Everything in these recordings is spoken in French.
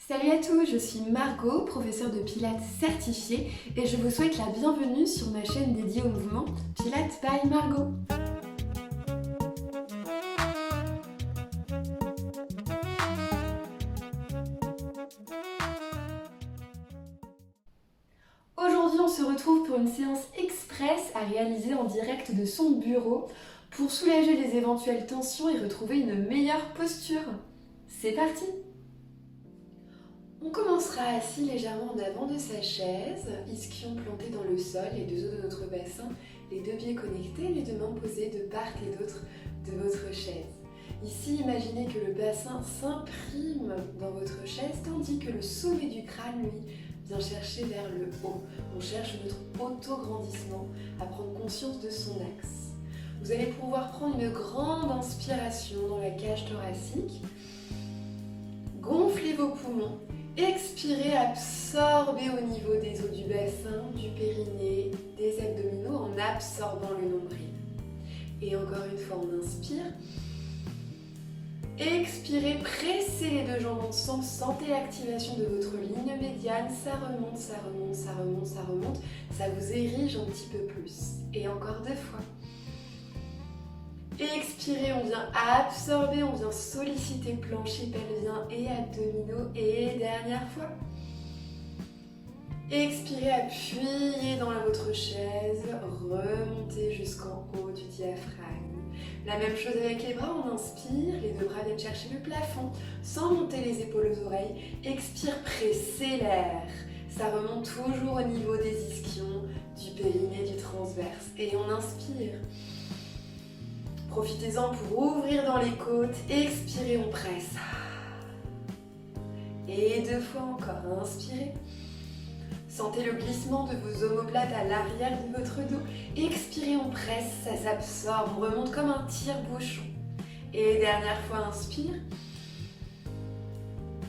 Salut à tous, je suis Margot, professeure de Pilates certifiée et je vous souhaite la bienvenue sur ma chaîne dédiée au mouvement Pilates by Margot. Aujourd'hui, on se retrouve pour une séance express à réaliser en direct de son bureau pour soulager les éventuelles tensions et retrouver une meilleure posture. C'est parti! On commencera assis légèrement en avant de sa chaise, ischion planté dans le sol, les deux os de notre bassin, les deux pieds connectés, les deux mains posées de part et d'autre de votre chaise. Ici, imaginez que le bassin s'imprime dans votre chaise, tandis que le sommet du crâne, lui, vient chercher vers le haut. On cherche notre auto-grandissement, à prendre conscience de son axe. Vous allez pouvoir prendre une grande inspiration dans la cage thoracique, gonflez vos poumons. Expirez, absorbez au niveau des os du bassin, du périnée, des abdominaux en absorbant le nombril. Et encore une fois, on inspire. Expirez, pressez les deux jambes ensemble, sentez l'activation de votre ligne médiane, ça remonte, ça remonte, ça remonte, ça remonte, ça vous érige un petit peu plus. Et encore deux fois. Expirez, on vient absorber, on vient solliciter plancher pelvien et abdominaux. Et dernière fois. Expirez, appuyez dans votre chaise, remontez jusqu'en haut du diaphragme. La même chose avec les bras, on inspire, les deux bras viennent chercher le plafond, sans monter les épaules aux oreilles. Expire, pressez l'air. Ça remonte toujours au niveau des ischions, du périnée, du transverse. Et on inspire. Profitez-en pour ouvrir dans les côtes, expirez, on presse. Et deux fois encore, inspirez. Sentez le glissement de vos omoplates à l'arrière de votre dos. Expirez, on presse, ça s'absorbe, on remonte comme un tire-bouchon. Et dernière fois, inspire.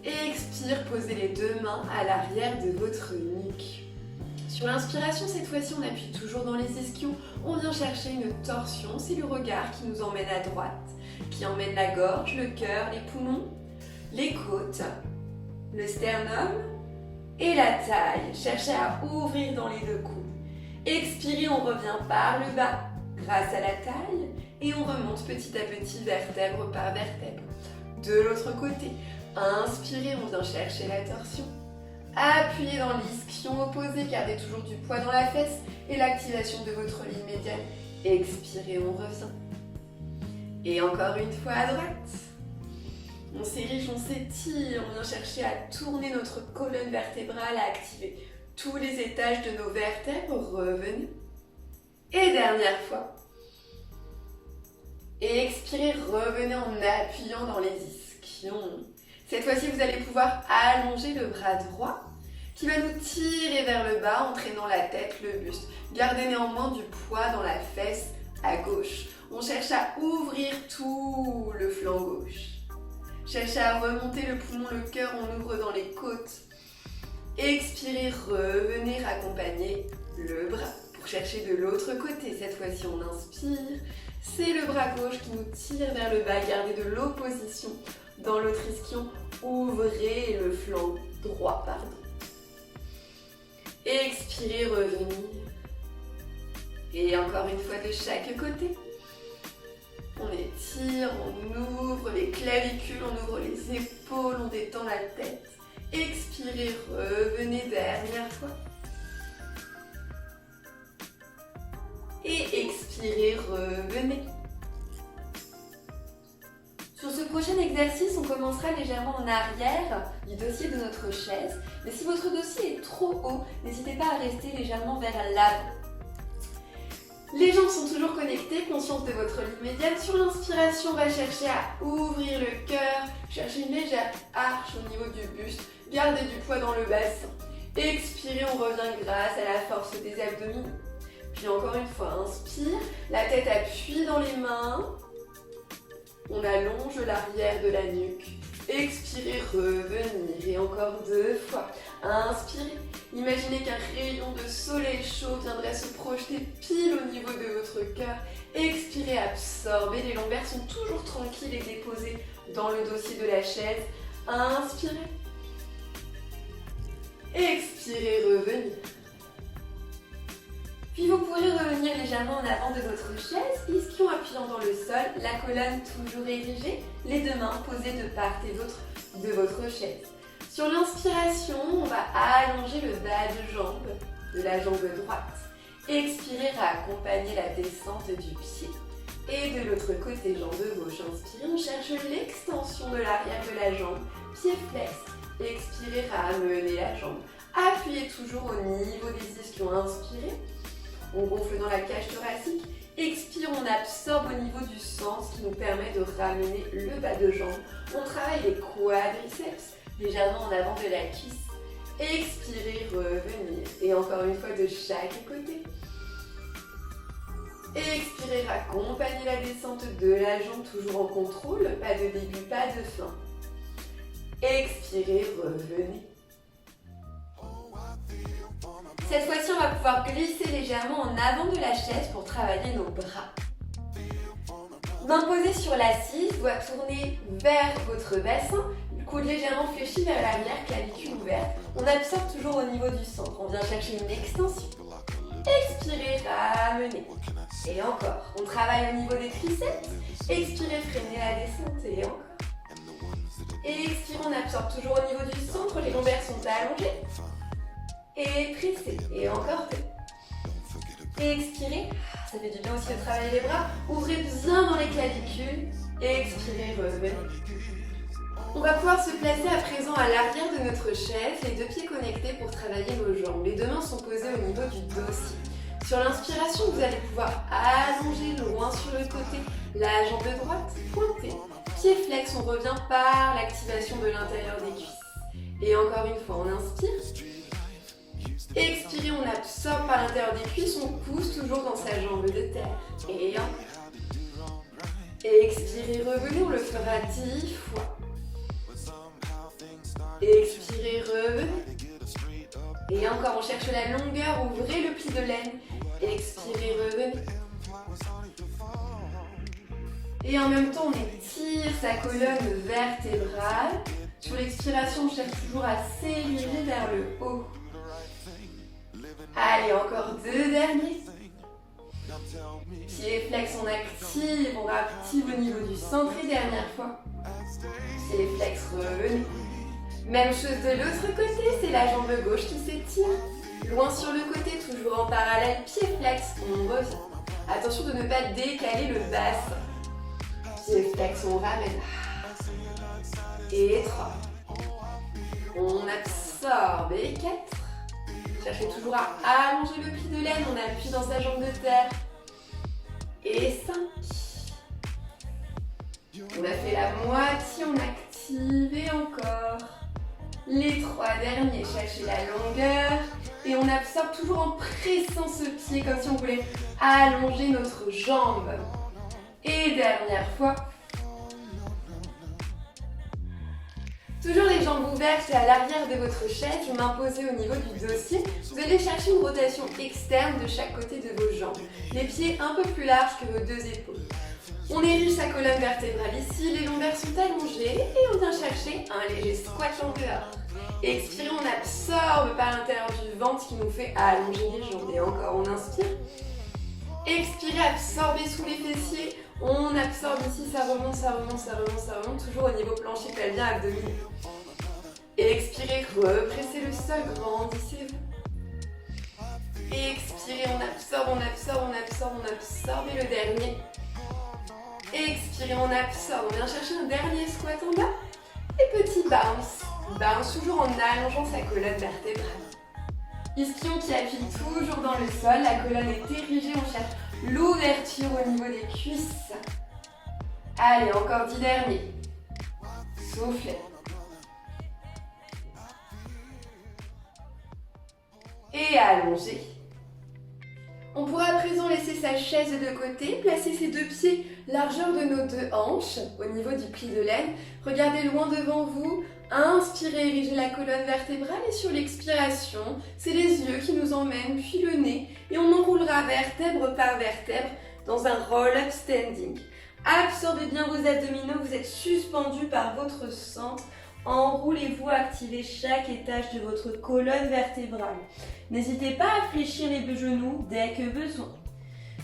Expire, posez les deux mains à l'arrière de votre nuque. Sur l'inspiration, cette fois-ci, on appuie toujours dans les ischions. On vient chercher une torsion. C'est le regard qui nous emmène à droite, qui emmène la gorge, le cœur, les poumons, les côtes, le sternum et la taille. Cherchez à ouvrir dans les deux coudes. Expirez, on revient par le bas grâce à la taille et on remonte petit à petit vertèbre par vertèbre. De l'autre côté, inspirez, on vient chercher la torsion. Appuyez dans l'ischion opposé, gardez toujours du poids dans la fesse et l'activation de votre ligne médiane. Expirez, on revient. Et encore une fois à droite. On s'érige, on s'étire, on vient chercher à tourner notre colonne vertébrale, à activer tous les étages de nos vertèbres. Revenez. Et dernière fois. Et expirez, revenez en appuyant dans les ischions. Cette fois-ci, vous allez pouvoir allonger le bras droit qui va nous tirer vers le bas, entraînant la tête, le buste. Gardez néanmoins du poids dans la fesse à gauche. On cherche à ouvrir tout le flanc gauche. Cherchez à remonter le poumon, le cœur, on ouvre dans les côtes. Expirez, revenez raccompagner le bras pour chercher de l'autre côté. Cette fois-ci, on inspire. C'est le bras gauche qui nous tire vers le bas. Gardez de l'opposition. Dans l'autre ischion, ouvrez le flanc droit, Expirez, revenir. Et encore une fois de chaque côté. On étire, on ouvre les clavicules, on ouvre les épaules, on détend la tête. Expirez, revenez, dernière fois. Et expirez, revenez. Sur ce prochain exercice, on commencera légèrement en arrière du dossier de notre chaise. Mais si votre dossier est trop haut, n'hésitez pas à rester légèrement vers l'avant. Les jambes sont toujours connectées, conscience de votre ligne médiane. Sur l'inspiration, on va chercher à ouvrir le cœur, chercher une légère arche au niveau du buste. Gardez du poids dans le bassin. Expirez, on revient grâce à la force des abdominaux. Puis encore une fois, inspire, la tête appuie dans les mains. On allonge l'arrière de la nuque. Expirez, revenir. Et encore deux fois. Inspirez. Imaginez qu'un rayon de soleil chaud viendrait se projeter pile au niveau de votre cœur. Expirez, absorbez. Les lombaires sont toujours tranquilles et déposés dans le dossier de la chaise. Inspirez. Expirez, revenir. Puis vous pourrez revenir légèrement en avant de votre chaise, ischion appuyant dans le sol, la colonne toujours érigée, les deux mains posées de part et d'autre de votre chaise. Sur l'inspiration, on va allonger le bas de jambe, de la jambe droite. Expirez à accompagner la descente du pied. Et de l'autre côté, jambe gauche, inspirez, on cherche l'extension de l'arrière de la jambe, pied flex. Expirez à amener la jambe. Appuyez toujours au niveau des ischions, inspirez. On gonfle dans la cage thoracique. Expire, on absorbe au niveau du centre, ce qui nous permet de ramener le bas de jambe. On travaille les quadriceps, légèrement en avant de la cuisse. Expirez, revenir. Et encore une fois de chaque côté. Expirez, accompagnez la descente de la jambe, toujours en contrôle. Pas de début, pas de fin. Expirez, revenez. Cette fois-ci, on va pouvoir glisser légèrement en avant de la chaise pour travailler nos bras. Main posée sur l'assise, doigt tourné vers votre bassin, coude légèrement fléchi vers l'arrière, clavicule ouverte. On absorbe toujours au niveau du centre. On vient chercher une extension. Expirez, ramenez. Et encore. On travaille au niveau des triceps. Expirez, freinez la descente et encore. Expirez, on absorbe toujours au niveau du centre. Les lombaires sont allongés. Et pressez. Et encore deux. Expirez. Ça fait du bien aussi de travailler les bras. Ouvrez bien dans les clavicules. Expirez, revenez. On va pouvoir se placer à présent à l'arrière de notre chaise, les deux pieds connectés pour travailler nos jambes. Les deux mains sont posées au niveau du dossier. Sur l'inspiration, vous allez pouvoir allonger loin sur le côté, la jambe droite pointée. Pied flex, on revient par l'activation de l'intérieur des cuisses. Et encore une fois, on inspire. Expirez, on absorbe par l'intérieur des cuisses, on pousse toujours dans sa jambe de terre. Et encore. Expirez, revenez, on le fera 10 fois. Expirez, revenez. Et encore, on cherche la longueur, ouvrez le pli de laine. Expirez, revenez. Et en même temps, on étire sa colonne vertébrale. Sur l'expiration, on cherche toujours à s'élever vers le haut. Allez, encore deux derniers. Pied flex, on active au niveau du centre et dernière fois. Pied flex, revenez. Même chose de l'autre côté, c'est la jambe gauche qui s'étire. Loin sur le côté, toujours en parallèle, pied flex, on revient. Attention de ne pas décaler le bassin. Pied flex, on ramène. Et 3. On absorbe. Et 4. Cherchez toujours à allonger le pli de laine, on appuie dans sa jambe de terre. Et 5. On a fait la moitié, on active et encore. Les 3 derniers, cherchez la longueur. Et on absorbe toujours en pressant ce pied comme si on voulait allonger notre jambe. Et dernière fois. Toujours les jambes ouvertes et à l'arrière de votre chaise, main posée au niveau du dossier. Vous allez chercher une rotation externe de chaque côté de vos jambes. Les pieds un peu plus larges que vos deux épaules. On érige sa colonne vertébrale ici, les lombaires sont allongés et on vient chercher un léger squat en dehors. Expirez, on absorbe par l'intérieur du ventre, ce qui nous fait allonger les jambes. Et encore, on inspire. Expirez, absorbez sous les fessiers. On absorbe ici, ça remonte, ça remonte, ça remonte, ça remonte. Toujours au niveau plancher pelvien abdominal. Expirez, repressez le sol, grandissez-vous. Expirez, on absorbe, on absorbe, on absorbe, on absorbe. Et le dernier. Expirez, on absorbe. On vient chercher un dernier squat en bas. Et petit bounce. Bounce toujours en allongeant sa colonne vertébrale. Ischion qui appuie toujours dans le sol. La colonne est érigée. On cherche l'ouverture au niveau des cuisses. Allez, encore 10 derniers. Soufflez. Et allongez. On pourra à présent laisser sa chaise de côté, placer ses deux pieds largeur de nos deux hanches au niveau du pli de laine. Regardez loin devant vous. Inspirez, érigez la colonne vertébrale et sur l'expiration, c'est les yeux qui nous emmènent, puis le nez. Et on enroulera vertèbre par vertèbre dans un roll-up standing. Absorbez bien vos abdominaux, vous êtes suspendus par votre centre. Enroulez-vous, activez chaque étage de votre colonne vertébrale. N'hésitez pas à fléchir les genoux dès que besoin.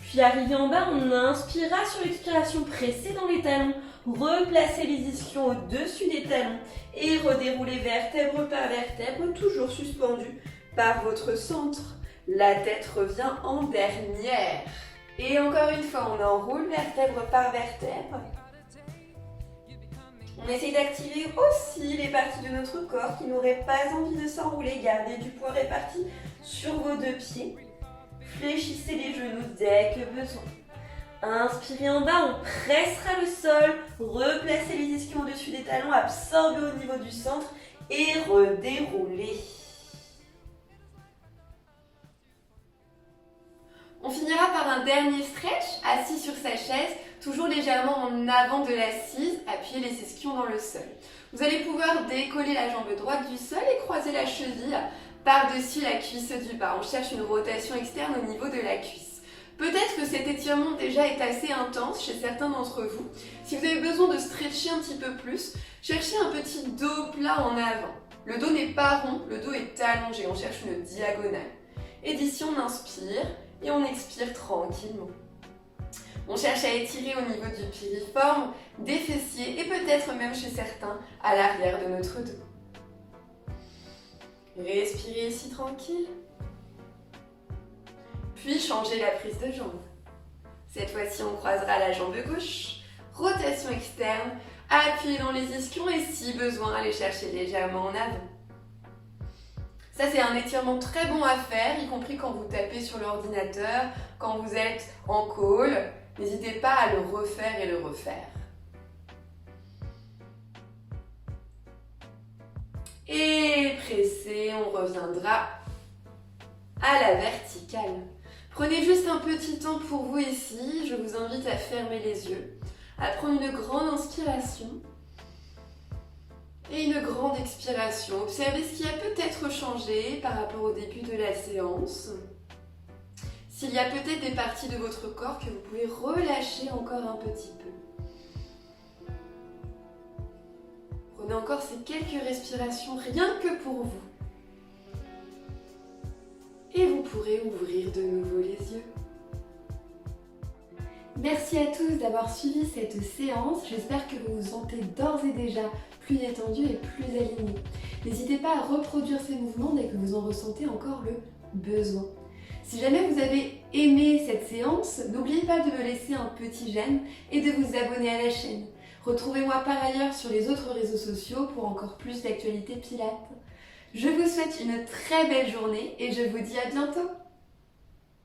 Puis arrivé en bas, on inspirera sur l'expiration, pressez dans les talons, replacez les ischions au-dessus des talons et redéroulez vertèbre par vertèbre, toujours suspendu par votre centre. La tête revient en dernière. Et encore une fois, on enroule vertèbre par vertèbre. On essaye d'activer aussi les parties de notre corps qui n'auraient pas envie de s'enrouler. Gardez du poids réparti sur vos deux pieds. Fléchissez les genoux dès que besoin. Inspirez en bas, on pressera le sol. Replacez les ischions au-dessus des talons, absorbez au niveau du centre et redéroulez. On finira par un dernier stretch, assis sur sa chaise, toujours légèrement en avant de l'assise, appuyez les ischions dans le sol. Vous allez pouvoir décoller la jambe droite du sol et croiser la cheville par-dessus la cuisse du bas. On cherche une rotation externe au niveau de la cuisse. Peut-être que cet étirement déjà est assez intense chez certains d'entre vous. Si vous avez besoin de stretcher un petit peu plus, cherchez un petit dos plat en avant. Le dos n'est pas rond, le dos est allongé, on cherche une diagonale. Et d'ici on inspire et on expire tranquillement. On cherche à étirer au niveau du piriforme, des fessiers et peut-être même chez certains à l'arrière de notre dos. Respirez ici tranquille. Puis changez la prise de jambe. Cette fois-ci, on croisera la jambe gauche. Rotation externe, appuyez dans les ischions et si besoin, allez chercher légèrement en avant. Ça, c'est un étirement très bon à faire, y compris quand vous tapez sur l'ordinateur, quand vous êtes en call. N'hésitez pas à le refaire et le refaire. Et pressez, on reviendra à la verticale. Prenez juste un petit temps pour vous ici. Je vous invite à fermer les yeux, à prendre une grande inspiration et une grande expiration. Observez ce qui a peut-être changé par rapport au début de la séance. S'il y a peut-être des parties de votre corps que vous pouvez relâcher encore un petit peu. Prenez encore ces quelques respirations rien que pour vous. Et vous pourrez ouvrir de nouveau les yeux. Merci à tous d'avoir suivi cette séance. J'espère que vous vous sentez d'ores et déjà plus détendu et plus aligné. N'hésitez pas à reproduire ces mouvements dès que vous en ressentez encore le besoin. Si jamais vous avez aimé cette séance, n'oubliez pas de me laisser un petit j'aime et de vous abonner à la chaîne. Retrouvez-moi par ailleurs sur les autres réseaux sociaux pour encore plus d'actualités pilates. Je vous souhaite une très belle journée et je vous dis à bientôt.